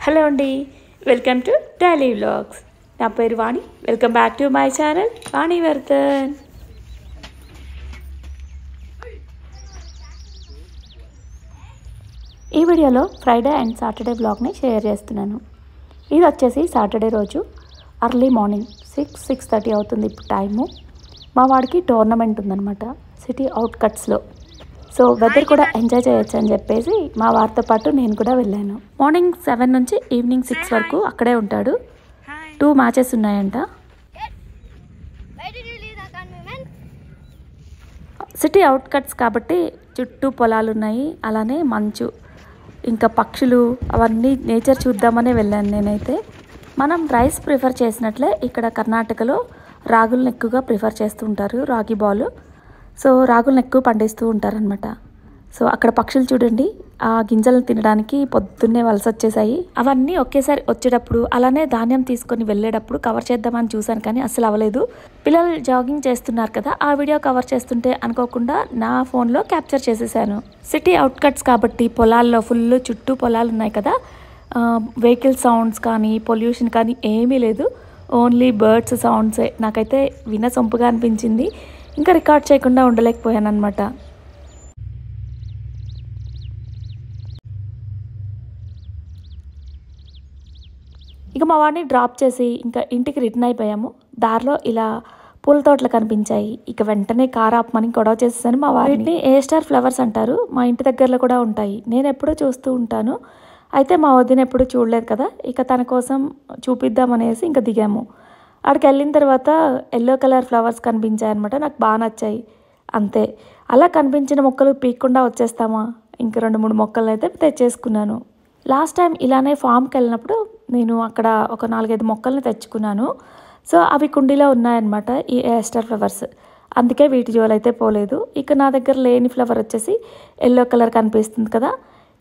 Hello అండి, welcome to daily vlogs. నా పేరు Vani. Welcome back to my channel Vani Vardhan. ఈ వీడియోలో ఫ్రైడే అండ్ సాటర్డే వ్లాగ్ని షేర్ చేస్తున్నాను. ఇది వచ్చేసి సాటర్డే రోజు అర్లీ మార్నింగ్ 6:30 అవుతుంది ఇప్పుడు టైము. మా వాడికి టోర్నమెంట్ ఉందన్నమాట సిటీ అవుట్కట్స్లో. సో వెదర్ కూడా ఎంజాయ్ చేయొచ్చు అని చెప్పేసి మా వారితో పాటు నేను కూడా వెళ్ళాను. మార్నింగ్ 7 నుంచి ఈవినింగ్ 6 వరకు అక్కడే ఉంటాడు. 2 మ్యాచెస్ ఉన్నాయంట. సిటీ అవుట్కట్స్ కాబట్టి చుట్టూ పొలాలు ఉన్నాయి, అలానే మంచు, ఇంకా పక్షులు, అవన్నీ నేచర్ చూద్దామనే వెళ్ళాను నేనైతే. మనం రైస్ ప్రిఫర్ చేసినట్లే ఇక్కడ కర్ణాటకలో రాగులను ఎక్కువగా ప్రిఫర్ చేస్తూ ఉంటారు, రాగి బాల్. సో రాగులను ఎక్కువ పండిస్తూ ఉంటారనమాట. సో అక్కడ పక్షులు చూడండి, ఆ గింజలను తినడానికి పొద్దున్నే వలస వచ్చేసాయి. అవన్నీ ఒకేసారి వచ్చేటప్పుడు అలానే ధాన్యం తీసుకొని వెళ్ళేటప్పుడు కవర్ చేద్దామని చూశాను, కానీ అసలు అవ్వలేదు. పిల్లలు జాగింగ్ చేస్తున్నారు కదా, ఆ వీడియో కవర్ చేస్తుంటే అనుకోకుండా నా ఫోన్లో క్యాప్చర్ చేసేసాను. సిటీ అవుట్కట్స్ కాబట్టి పొలాల్లో ఫుల్ చుట్టూ పొలాలు ఉన్నాయి కదా, వెహికల్ సౌండ్స్ కానీ పొల్యూషన్ కానీ ఏమీ లేదు, ఓన్లీ బర్డ్స్ సౌండ్సే. నాకైతే వినసొంపుగా అనిపించింది, ఇంకా రికార్డ్ చేయకుండా ఉండలేకపోయాను అనమాట. ఇక మా వాడిని డ్రాప్ చేసి ఇంకా ఇంటికి రిటర్న్ అయిపోయాము. దారిలో ఇలా పూల తోటలు కనిపించాయి. ఇక వెంటనే కార్ ఆపమని గొడవ చేసేసాను మా వాడిని. ఏ స్టార్ ఫ్లవర్స్ అంటారు, మా ఇంటి దగ్గరలో కూడా ఉంటాయి, నేను ఎప్పుడూ చూస్తూ ఉంటాను. అయితే మా వదిన ఎప్పుడు చూడలేదు కదా, ఇక తన కోసం చూపిద్దామనేసి ఇంకా దిగాము. అక్కడికి వెళ్ళిన తర్వాత ఎల్లో కలర్ ఫ్లవర్స్ కనిపించాయి అనమాట, నాకు బాగా నచ్చాయి. అంతే, అలా కనిపించిన మొక్కలు పీక్కుండా వచ్చేస్తామా, ఇంక 2-3 మొక్కలను అయితే తెచ్చేసుకున్నాను. లాస్ట్ టైం ఇలానే ఫామ్కి వెళ్ళినప్పుడు నేను అక్కడ ఒక 4-5 మొక్కల్ని తెచ్చుకున్నాను. సో అవి కుండీలో ఉన్నాయన్నమాట, ఈ ఏస్టర్ ఫ్లవర్స్. అందుకే వీటి జోలైతే పోలేదు. ఇక నా దగ్గర లేని ఫ్లవర్ వచ్చేసి ఎల్లో కలర్ కనిపిస్తుంది కదా,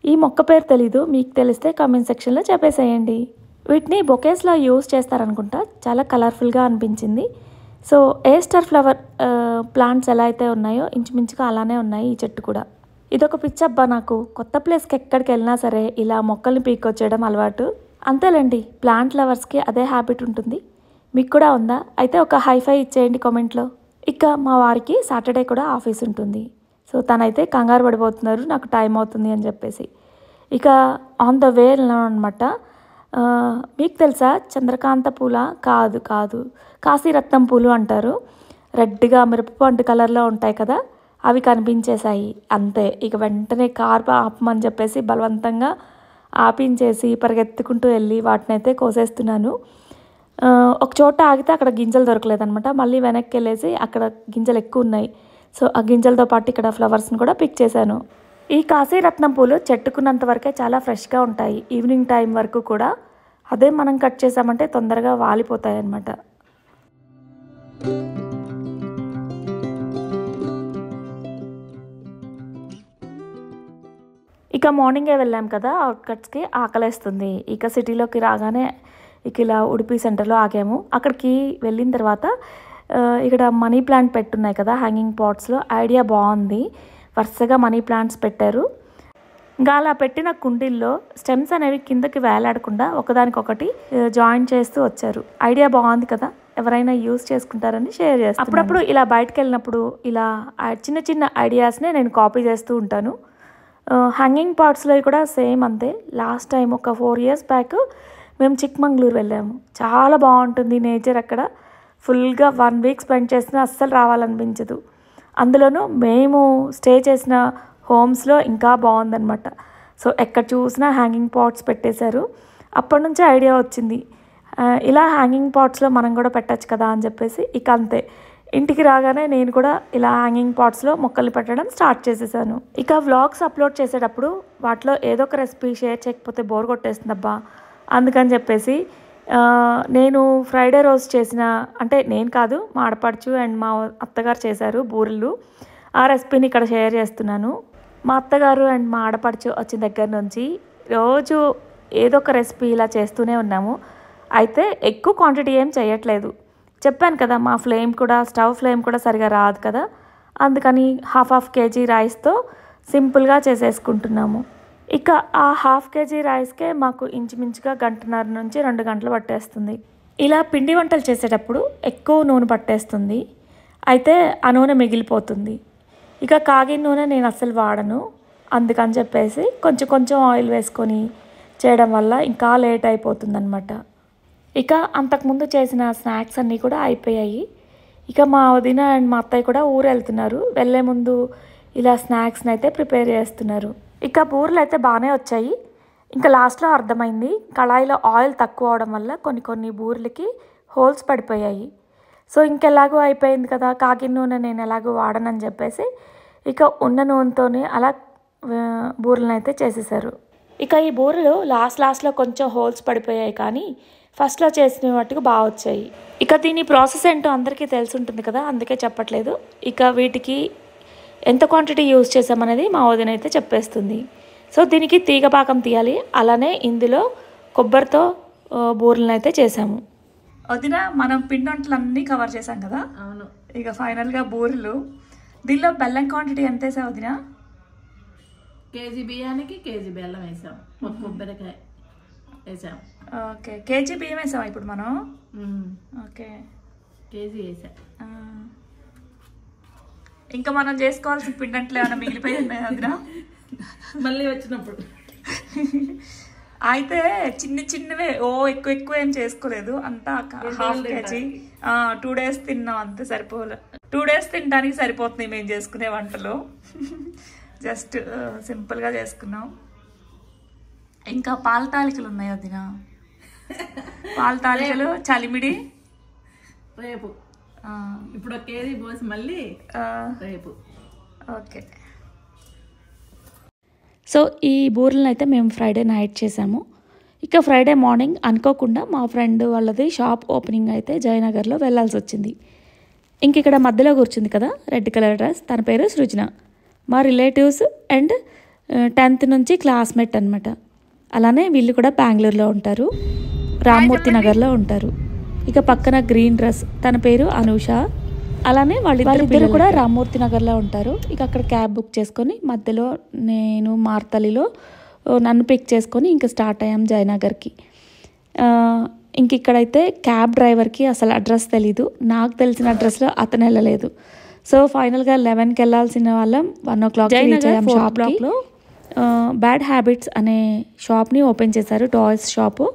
ఈ మొక్క పేరు తెలీదు, మీకు తెలిస్తే కామెంట్ సెక్షన్లో చెప్పేసేయండి. వీటిని బొకేస్లో యూస్ చేస్తారనుకుంటా, చాలా కలర్ఫుల్గా అనిపించింది. సో ఏస్టర్ ఫ్లవర్ ప్లాంట్స్ ఎలా అయితే ఉన్నాయో ఇంచుమించుగా అలానే ఉన్నాయి ఈ చెట్టు కూడా. ఇదొక పిచ్చబ్బా నాకు, కొత్త ప్లేస్కి ఎక్కడికి వెళ్ళినా సరే ఇలా మొక్కల్ని పీక్కొచ్చేయడం అలవాటు. అంతేలేండి, ప్లాంట్ లవర్స్కి అదే హ్యాబిట్ ఉంటుంది. మీకు కూడా ఉందా? అయితే ఒక హైఫై ఇచ్చేయండి కామెంట్లో. ఇక మా వారికి సాటర్డే కూడా ఆఫీస్ ఉంటుంది. సో తనైతే కంగారు పడిపోతున్నారు, నాకు టైం అవుతుంది అని చెప్పేసి. ఇక ఆన్ ద వే వెళ్ళాను అనమాట. మీకు తెలుసా చంద్రకాంత పూల? కాదు కాదు, కాశీరత్నం పూలు అంటారు. రెడ్గా మిరపపండు కలర్లో ఉంటాయి కదా, అవి కనిపించేశాయి. అంతే, ఇక వెంటనే కార్ ఆపమని చెప్పేసి బలవంతంగా ఆపించేసి పరిగెత్తుకుంటూ వెళ్ళి వాటిని అయితే కోసేస్తున్నాను. ఒక చోట ఆగితే అక్కడ గింజలు దొరకలేదనమాట, మళ్ళీ వెనక్కి వెళ్ళేసి అక్కడ గింజలు ఎక్కువ ఉన్నాయి. సో ఆ గింజలతో పాటు ఇక్కడ ఫ్లవర్స్ని కూడా పిక్ చేశాను. ఈ కాశీరత్నం పూలు చెట్టుకున్నంత వరకే చాలా ఫ్రెష్గా ఉంటాయి, ఈవినింగ్ టైం వరకు కూడా. అదే మనం కట్ చేసామంటే తొందరగా వాలిపోతాయి అన్నమాట. ఇక మార్నింగే వెళ్ళాం కదా అవుట్కట్స్కి, ఆకలేస్తుంది. ఇక సిటీలోకి రాగానే ఇక ఇలా ఉడిపి సెంటర్లో ఆగాము. అక్కడికి వెళ్ళిన తర్వాత ఇక్కడ మనీ ప్లాంట్ పెట్టున్నాయి కదా హ్యాంగింగ్ పాట్స్లో, ఐడియా బాగుంది. వరుసగా మనీ ప్లాంట్స్ పెట్టారు. ఇంకా అలా పెట్టిన కుండీల్లో స్టెమ్స్ అనేవి కిందకి వేలాడకుండా ఒకదానికొకటి జాయిన్ చేస్తూ వచ్చారు. ఐడియా బాగుంది కదా, ఎవరైనా యూస్ చేసుకుంటారని షేర్ చేస్తాను. అప్పుడప్పుడు ఇలా బయటకు వెళ్ళినప్పుడు ఇలా చిన్న చిన్న ఐడియాస్నే నేను కాపీ చేస్తూ ఉంటాను. హ్యాంగింగ్ పాట్స్లో కూడా సేమ్ అంతే. లాస్ట్ టైం ఒక 4 years బ్యాక్ మేము చిక్మంగళూరు వెళ్ళాము. చాలా బాగుంటుంది నేచర్ అక్కడ. ఫుల్గా 1 week స్పెండ్ చేసినా అస్సలు రావాలనిపించదు. అందులోనూ మేము స్టే చేసిన హోమ్స్లో ఇంకా బాగుందనమాట. సో ఎక్కడ చూసినా హ్యాంగింగ్ పాట్స్ పెట్టేశారు. అప్పటి నుంచే ఐడియా వచ్చింది, ఇలా హ్యాంగింగ్ పాట్స్లో మనం కూడా పెట్టచ్చు కదా అని చెప్పేసి. ఇక అంతే, ఇంటికి రాగానే నేను కూడా ఇలా హ్యాంగింగ్ పాట్స్లో మొక్కలు పెట్టడం స్టార్ట్ చేసేసాను. ఇక వ్లాగ్స్ అప్లోడ్ చేసేటప్పుడు వాటిలో ఏదో ఒక రెసిపీ షేర్ చేయకపోతే బోర్ కొట్టేస్తుందబ్బా, అందుకని చెప్పేసి నేను ఫ్రైడే రోజు చేసిన, అంటే నేను కాదు మా ఆడపడుచు అండ్ మా అత్తగారు చేశారు బూరెలు, ఆ రెసిపీని ఇక్కడ షేర్ చేస్తున్నాను. మా అత్తగారు అండ్ మా ఆడపడుచు వచ్చిన దగ్గర నుంచి రోజు ఏదో ఒక రెసిపీ ఇలా చేస్తూనే ఉన్నాము. అయితే ఎక్కువ క్వాంటిటీ ఏం చేయట్లేదు. చెప్పాను కదా, మా స్టవ్ ఫ్లేమ్ కూడా సరిగా రాదు కదా, అందుకని 1/2 kg రైస్తో సింపుల్గా చేసేసుకుంటున్నాము. ఇక ఆ హాఫ్ కేజీ రైస్కే మాకు ఇంచుమించుగా 1.5 నుంచి 2 గంటలు పట్టేస్తుంది. ఇలా పిండి వంటలు చేసేటప్పుడు ఎక్కువ నూనె పట్టేస్తుంది, అయితే ఆ నూనె మిగిలిపోతుంది. ఇక కాగిన నూనె నేను అస్సలు వాడను, అందుకని చెప్పేసి కొంచెం కొంచెం ఆయిల్ వేసుకొని చేయడం వల్ల ఇంకా లేట్ అయిపోతుందన్నమాట. ఇక అంతకుముందు చేసిన స్నాక్స్ అన్నీ కూడా అయిపోయాయి. ఇక మా వదిన అండ్ మా అత్తయ్య కూడా ఊరు వెళ్తున్నారు. వెళ్ళే ముందు ఇలా స్నాక్స్ని అయితే ప్రిపేర్ చేస్తున్నారు. ఇక బూరెలు అయితే బాగానే వచ్చాయి. ఇంకా లాస్ట్లో అర్థమైంది, కళాయిలో ఆయిల్ తక్కువ అవడం వల్ల కొన్ని బూరెలకి హోల్స్ పడిపోయాయి. సో ఇంకెలాగో అయిపోయింది కదా, కాగిన నూనె నేను ఎలాగో వాడనని చెప్పేసి ఇక ఉన్న నూనెతోనే అలా బూరెలను అయితే చేసేసారు. ఇక ఈ బూరెలు లాస్ట్లో కొంచెం హోల్స్ పడిపోయాయి, కానీ ఫస్ట్లో చేసిన వాటికి బాగా వచ్చాయి. ఇక దీని ప్రాసెస్ ఏంటో అందరికీ తెలిసి ఉంటుంది కదా, అందుకే చెప్పట్లేదు. ఇక వీటికి ఎంత క్వాంటిటీ యూజ్ చేసామనేది మా వదిన అయితే చెప్పేస్తుంది. సో దీనికి తీగ పాకం తీయాలి. అలానే ఇందులో కొబ్బరితో బూరెలను అయితే చేసాము. వదిన, మనం పిండి వంటలు అన్నీ కవర్ చేసాం కదా. అవును. ఇక ఫైనల్గా బూరెలు. దీనిలో బెల్లం క్వాంటిటీ ఎంత వేసావు వదిన? కేజీ బియ్యానికి కేజీ బెల్లం వేసాం, ఒక కొబ్బరికాయ వేసాం. ఓకే, కేజీ బియ్యం వేసాం ఇప్పుడు మనం. ఓకే, కేజీ వేసాం. ఇంకా మనం చేసుకోవాల్సిన పిండంట్లు ఏమైనా మిగిలిపోయి ఉన్నాయి వదిన? మళ్ళీ వచ్చినప్పుడు అయితే చిన్నవే, ఎక్కువ ఏం చేసుకోలేదు, అంతా హాఫ్ కేజీ. 2 days తిన్నాం, అంతే, సరిపోలే. 2 days తినడానికి సరిపోతుంది మేము చేసుకునే వంటలు. జస్ట్ సింపుల్గా చేసుకున్నాం. ఇంకా పాల తాలికలు ఉన్నాయి వదిన. పాల తాలికలు చలిమిడి రేపు. ఇప్పుడు 1 కేజీ పోసి మళ్ళీ రేపు. ఓకే. సో ఈ బూరెలను అయితే మేము ఫ్రైడే నైట్ చేసాము. ఇక ఫ్రైడే మార్నింగ్ అనుకోకుండా మా ఫ్రెండ్ వాళ్ళది షాప్ ఓపెనింగ్ అయితే జయనగర్లో వెళ్ళాల్సి వచ్చింది. ఇంక ఇక్కడ మధ్యలో కూర్చుంది కదా రెడ్ కలర్ డ్రెస్, తన పేరు సృజన. మా రిలేటివ్స్ అండ్ 10th నుంచి క్లాస్మేట్ అనమాట. అలానే వీళ్ళు కూడా బెంగళూరులో ఉంటారు, రామ్మూర్తి నగర్లో ఉంటారు. ఇక పక్కన గ్రీన్ డ్రెస్, తన పేరు అనూష. అలానే వాళ్ళిద్దరు కూడా రామ్మూర్తి నగర్లో ఉంటారు. ఇక అక్కడ క్యాబ్ బుక్ చేసుకొని మధ్యలో నేను మార్తలిలో నన్ను పిక్ చేసుకొని ఇంకా స్టార్ట్ అయ్యాం జయనగర్కి. ఇంక ఇక్కడైతే క్యాబ్ డ్రైవర్కి అసలు అడ్రస్ తెలీదు, నాకు తెలిసిన అడ్రస్లో అతను వెళ్ళలేదు. సో ఫైనల్గా 11కి వెళ్ళాల్సిన వాళ్ళం 1 o'clock జయనగర్ షాప్లో బ్యాడ్ హ్యాబిట్స్ అనే షాప్ని ఓపెన్ చేశారు, టాయ్స్ షాపు.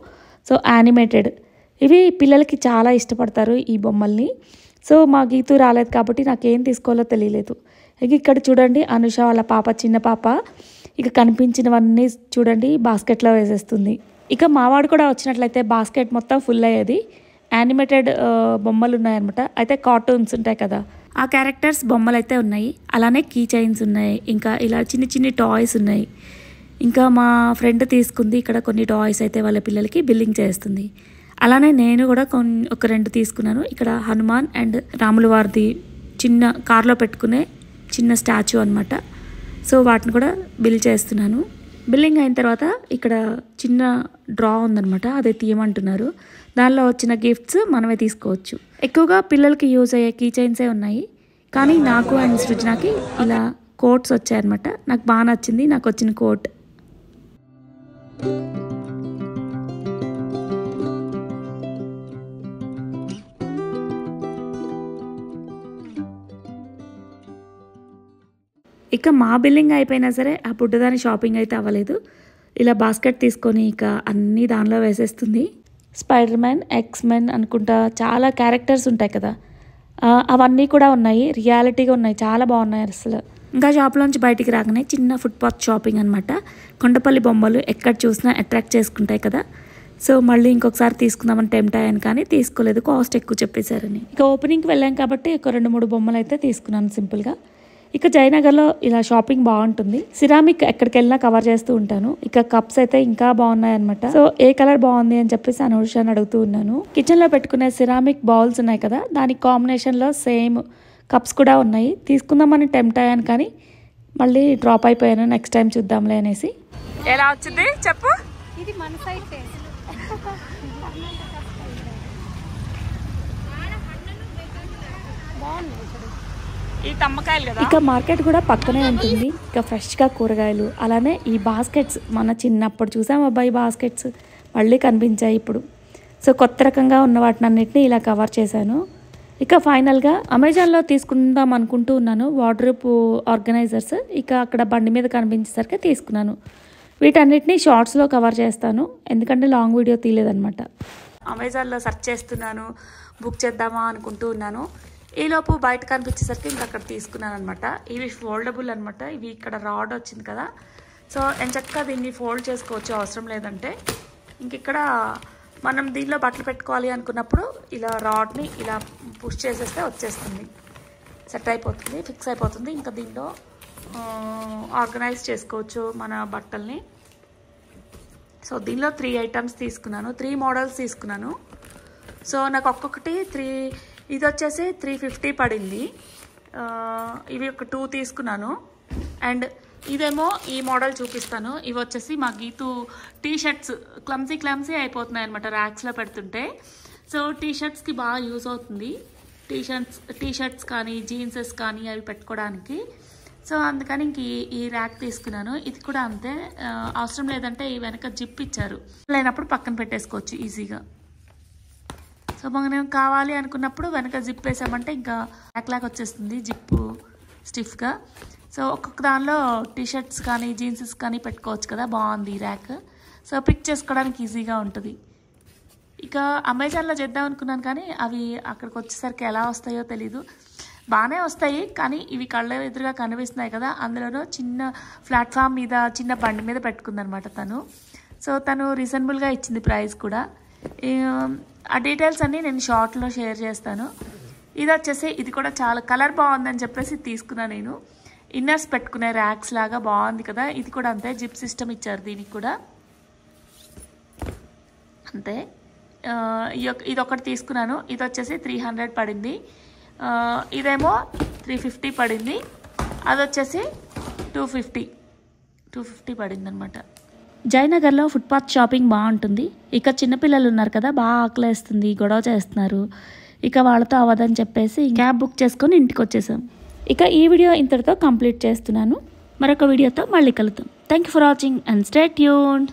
సో యానిమేటెడ్, ఇవి పిల్లలకి చాలా ఇష్టపడతారు ఈ బొమ్మల్ని. సో మా గీతు రాలేదు కాబట్టి నాకేం తీసుకోవాలో తెలియలేదు. ఇక ఇక్కడ చూడండి అనుష వాళ్ళ పాప, చిన్న పాప, ఇక కనిపించినవన్నీ చూడండి బాస్కెట్లో వేసేస్తుంది. ఇక మావాడు కూడా వచ్చినట్లయితే బాస్కెట్ మొత్తం ఫుల్ అయ్యేది. యానిమేటెడ్ బొమ్మలు ఉన్నాయన్నమాట. అయితే కార్టూన్స్ ఉంటాయి కదా, ఆ క్యారెక్టర్స్ బొమ్మలు అయితే ఉన్నాయి. అలానే కీ చైన్స్ ఉన్నాయి, ఇంకా ఇలా చిన్ని టాయ్స్ ఉన్నాయి. ఇంకా మా ఫ్రెండ్ తీసుకుంది ఇక్కడ కొన్ని టాయ్స్ అయితే వాళ్ళ పిల్లలకి బిల్లింగ్ చేస్తుంది. అలానే నేను కూడా ఒక 2 తీసుకున్నాను. ఇక్కడ హనుమాన్ అండ్ రాముల వారిది చిన్న కార్లో పెట్టుకునే చిన్న స్టాచ్యూ అనమాట. సో వాటిని కూడా బిల్ చేస్తున్నాను. బిల్లింగ్ అయిన తర్వాత ఇక్కడ చిన్న డ్రా ఉందనమాట, అదే తీయమంటున్నారు. దానిలో వచ్చిన గిఫ్ట్స్ మనమే తీసుకోవచ్చు. ఎక్కువగా పిల్లలకి యూజ్ అయ్యే కీ చైన్సే ఉన్నాయి, కానీ నాకు అండ్ సృజనకి ఇలా కోట్స్ వచ్చాయన్నమాట. నాకు బాగా నచ్చింది నాకు వచ్చిన కోట్. ఇక మా బిల్లింగ్ అయిపోయినా సరే ఆ బుడ్డదాని షాపింగ్ అయితే అవ్వలేదు. ఇలా బాస్కెట్ తీసుకొని ఇక అన్నీ దానిలో వేసేస్తుంది. స్పైడర్ మ్యాన్, ఎక్స్-మెన్ అనుకుంటా చాలా క్యారెక్టర్స్ ఉంటాయి కదా, అవన్నీ కూడా ఉన్నాయి, రియాలిటీగా ఉన్నాయి, చాలా బాగున్నాయి అసలు. ఇంకా షాప్లోంచి బయటికి రాగానే చిన్న ఫుట్పాత్ షాపింగ్ అనమాట. కొండపల్లి బొమ్మలు ఎక్కడ చూసినా అట్రాక్ట్ చేసుకుంటాయి కదా. సో మళ్ళీ ఇంకొకసారి తీసుకుందామని టెంప్ట్ అయ్యాను, కానీ తీసుకోలేదు, కాస్ట్ ఎక్కువ చెప్పేశారని. ఇక ఓపెనింగ్కి వెళ్ళాం కాబట్టి ఒక 2-3 బొమ్మలు అయితే తీసుకున్నాను సింపుల్గా. ఇక జయనగర్లో ఇలా షాపింగ్ బాగుంటుంది. సిరామిక్ ఎక్కడికి వెళ్ళినా కవర్ చేస్తూ ఉంటాను. ఇక కప్స్ అయితే ఇంకా బాగున్నాయి అనమాట. సో ఏ కలర్ బాగుంది అని చెప్పేసి అనుషాని అడుగుతూ ఉన్నాను. కిచెన్లో పెట్టుకునే సిరామిక్ బౌల్స్ ఉన్నాయి కదా, దానికి కాంబినేషన్లో సేమ్ కప్స్ కూడా ఉన్నాయి. తీసుకుందామని టెంప్ట్ అయ్యాను, కానీ మళ్ళీ డ్రాప్ అయిపోయాను, నెక్స్ట్ టైం చూద్దాంలే అనేసి. ఎలా వచ్చింది చెప్పు. ఇది మన సైడ్ టేస్ట్ బాగుంది. ఈ కమ్మకాయలు కదా. ఇక మార్కెట్ కూడా పక్కనే ఉంటుంది. ఇక ఫ్రెష్గా కూరగాయలు, అలానే ఈ బాస్కెట్స్ మన చిన్నప్పుడు చూసాం అబ్బాయి బాస్కెట్స్ మళ్ళీ కనిపించాయి ఇప్పుడు. సో కొత్త రకంగా ఉన్న వాటిని అన్నిటిని ఇలా కవర్ చేశాను. ఇక ఫైనల్గా అమెజాన్లో తీసుకుందాం అనుకుంటూ ఉన్నాను వార్డ్రోబ్ ఆర్గనైజర్స్. ఇక అక్కడ బండి మీద కనిపించేసరికి తీసుకున్నాను. వీటన్నిటిని షార్ట్స్లో కవర్ చేస్తాను ఎందుకంటే లాంగ్ వీడియో తీయలేదనమాట. అమెజాన్లో సెర్చ్ చేస్తున్నాను, బుక్ చేద్దామా అనుకుంటూ ఉన్నాను. ఈలోపు బయట కనిపించేసరికి ఇంకా అక్కడ తీసుకున్నాను అనమాట. ఇవి ఫోల్డబుల్ అనమాట. ఇవి ఇక్కడ రాడ్ వచ్చింది కదా, సో ఎంచక్కా దీన్ని ఫోల్డ్ చేసుకోవచ్చు అవసరం లేదంటే. ఇంక ఇక్కడ మనం దీనిలో బట్టలు పెట్టుకోవాలి అనుకున్నప్పుడు ఇలా రాడ్ని ఇలా పుష్ చేసేస్తే వచ్చేస్తుంది, సెట్ అయిపోతుంది, ఫిక్స్ అయిపోతుంది. ఇంకా దీనిలో ఆర్గనైజ్ చేసుకోవచ్చు మన బట్టల్ని. సో దీనిలో 3 ఐటమ్స్ తీసుకున్నాను, 3 మోడల్స్ తీసుకున్నాను. సో నాకు ఒక్కొక్కటి ఇది వచ్చేసి 350 పడింది. ఇవి ఒక 2 తీసుకున్నాను. అండ్ ఇదేమో ఈ మోడల్ చూపిస్తాను. ఇవి వచ్చేసి మా గీతు టీషర్ట్స్ క్లమ్సీ అయిపోతున్నాయి అనమాట ర్యాక్స్లో పెడుతుంటే. సో టీషర్ట్స్కి బాగా యూజ్ అవుతుంది. టీషర్ట్స్ కానీ జీన్సెస్ కానీ అవి పెట్టుకోవడానికి. సో అందుకని ఇంక ఈ ర్యాక్ తీసుకున్నాను. ఇది కూడా అంతే, అవసరం లేదంటే ఈ వెనక జిప్ ఇచ్చారు, లేనప్పుడు పక్కన పెట్టేసుకోవచ్చు ఈజీగా. సో మనం కావాలి అనుకున్నప్పుడు వెనక జిప్ వేసామంటే ఇంకా ర్యాక్ లాగా వచ్చేస్తుంది జిప్పు స్టిఫ్గా. సో ఒక్కొక్క దానిలో టీషర్ట్స్ కానీ జీన్సెస్ కానీ పెట్టుకోవచ్చు కదా, బాగుంది ఈ ర్యాక్. సో పిక్ చేసుకోవడానికి ఈజీగా ఉంటుంది. ఇక అమెజాన్లో చేద్దాం అనుకున్నాను కానీ అవి అక్కడికి వచ్చేసరికి ఎలా వస్తాయో తెలీదు. బాగానే వస్తాయి కానీ ఇవి కళ్ళ ఎదురుగా కనిపిస్తున్నాయి కదా, అందులోనూ చిన్న ప్లాట్ఫామ్ మీద చిన్న బండి మీద పెట్టుకుందనమాట తను. సో తను రీజనబుల్గా ఇచ్చింది ప్రైస్ కూడా. ఆ డీటెయిల్స్ అన్నీ నేను షార్ట్లో షేర్ చేస్తాను. ఇది వచ్చేసి ఇది కూడా చాలా కలర్ బాగుందని చెప్పేసి తీసుకున్నా నేను. ఇన్నర్స్ పెట్టుకునే ర్యాక్స్ లాగా బాగుంది కదా. ఇది కూడా అంతే, జిప్ సిస్టమ్ ఇచ్చారు దీనికి కూడా అంతే. ఇది ఒకటి తీసుకున్నాను. ఇది వచ్చేసి 300 పడింది. ఇదేమో 350 పడింది. అది వచ్చేసి 250 పడింది అనమాట. జయనగర్లో ఫుట్పాత్ షాపింగ్ బాగుంటుంది. ఇక చిన్నపిల్లలు ఉన్నారు కదా, బాగా ఆకలేస్తుంది, గొడవ చేస్తున్నారు. ఇక వాళ్ళతో అవ్వదని చెప్పేసి క్యాబ్ బుక్ చేసుకొని ఇంటికి వచ్చేసాం. ఇక ఈ వీడియో ఇంతటితో కంప్లీట్ చేస్తున్నాను. మరొక వీడియోతో మళ్ళీ కలుద్దాం. Thank you for watching and stay tuned.